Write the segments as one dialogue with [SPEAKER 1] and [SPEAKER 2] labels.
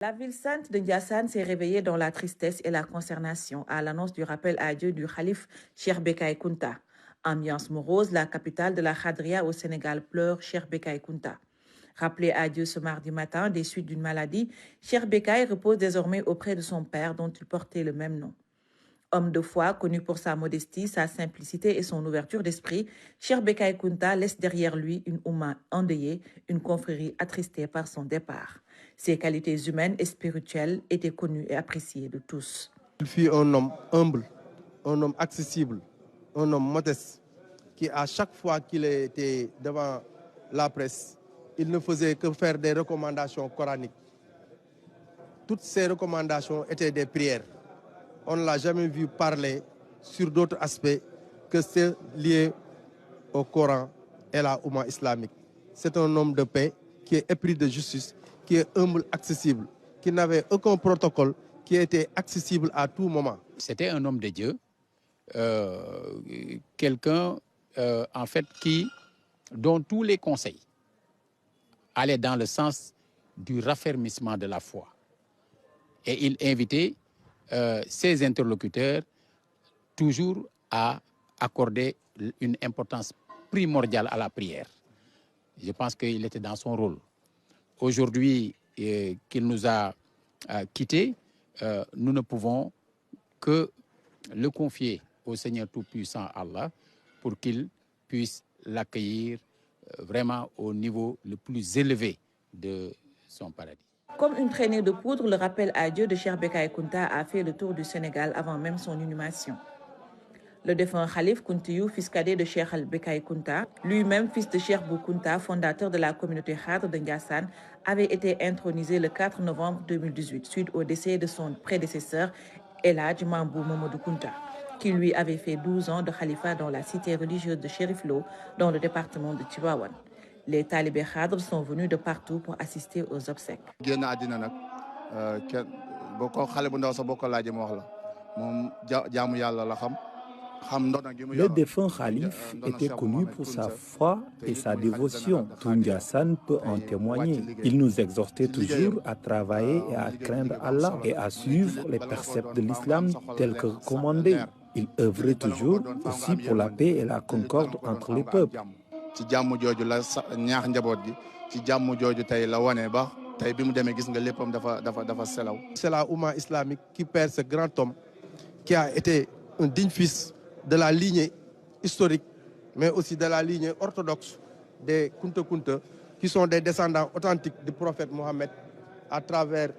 [SPEAKER 1] La ville sainte de Ndiassane s'est réveillée dans la tristesse et la consternation à l'annonce du rappel à Dieu du calife Cheikh Bekay Kounta. Ambiance morose, la capitale de la Khadria au Sénégal pleure Cheikh Bekay Kounta. Rappelé à Dieu ce mardi matin des suites d'une maladie, Cheikh Bekay repose désormais auprès de son père dont il portait le même nom. Homme de foi, connu pour sa modestie, sa simplicité et son ouverture d'esprit, Cheikh Bekay Kounta laisse derrière lui une oumma endeuillée, une confrérie attristée par son départ. Ses qualités humaines et spirituelles étaient connues et appréciées de tous.
[SPEAKER 2] Il fut un homme humble, un homme accessible, un homme modeste, qui à chaque fois qu'il était devant la presse, il ne faisait que faire des recommandations coraniques. Toutes ces recommandations étaient des prières. On ne l'a jamais vu parler sur d'autres aspects que ceux liés au Coran et la Oumma islamique. C'est un homme de paix qui est épris de justice, qui est humble, accessible, qui n'avait aucun protocole, qui était accessible à tout moment.
[SPEAKER 3] C'était un homme de Dieu, quelqu'un en fait dont tous les conseils allaient dans le sens du raffermissement de la foi. Et il invitait ses interlocuteurs toujours à accorder une importance primordiale à la prière. Je pense qu'il était dans son rôle. Aujourd'hui, qu'il nous a quittés, nous ne pouvons que le confier au Seigneur Tout-Puissant Allah pour qu'il puisse l'accueillir vraiment au niveau le plus élevé de son paradis.
[SPEAKER 1] Comme une traînée de poudre, le rappel à Dieu de Cheikh Bekay Kounta a fait le tour du Sénégal avant même son inhumation. Le défunt Khalif Kountiou, fils cadet de Cheikh Bekay Kounta, lui-même fils de Cheikh Bou Kounta, fondateur de la communauté Khadr de Ndiassane, avait été intronisé le 4 novembre 2018 suite au décès de son prédécesseur El Hadj Mambou Mamadou Kounta, qui lui avait fait 12 ans de khalifa dans la cité religieuse de Chérif Lo, dans le département de Tivaouane. Les talibés Khadr sont venus de partout pour assister aux obsèques.
[SPEAKER 4] Le défunt Khalif était connu pour sa foi et sa dévotion. Tout Ndiassane peut en témoigner. Il nous exhortait toujours à travailler et à craindre Allah et à suivre les préceptes de l'islam tels que recommandés. Il œuvrait toujours aussi pour la paix et la concorde entre les peuples.
[SPEAKER 2] C'est la Oumma islamique qui perd ce grand homme qui a été un digne fils de la lignée historique, mais aussi de la lignée orthodoxe des Kounta Kounta, qui sont des descendants authentiques du prophète Mohammed à travers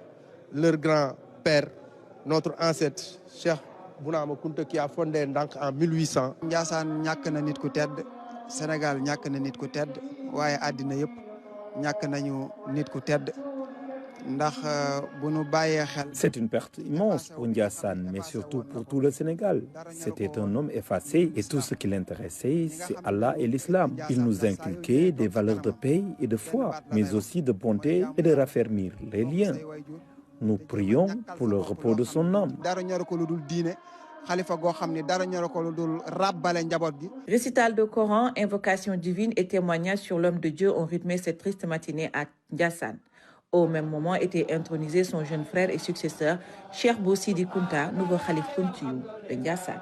[SPEAKER 2] leur grand-père, notre ancêtre, Cheikh Bounama Kounta, qui a fondé Ndank en 1800.
[SPEAKER 5] Ndiassane ñàkk na nit ku tedd, Sénégal ñàkk na nit ku tedd, waaye àddina yëpp ñàkk nañu nit ku tedd.
[SPEAKER 4] C'est une perte immense pour Ndiassane, mais surtout pour tout le Sénégal. C'était un homme effacé et tout ce qui l'intéressait, c'est Allah et l'islam. Il nous inculquait des valeurs de paix et de foi, mais aussi de bonté et de raffermir les liens. Nous prions pour le repos de son âme.
[SPEAKER 1] Récital de Coran, invocation divine et témoignages sur l'homme de Dieu ont rythmé cette triste matinée à Ndiassane. Au même moment était intronisé son jeune frère et successeur, Cheikh Bou Sidi Kounta, nouveau Khalif Kountiou de Ndiassane.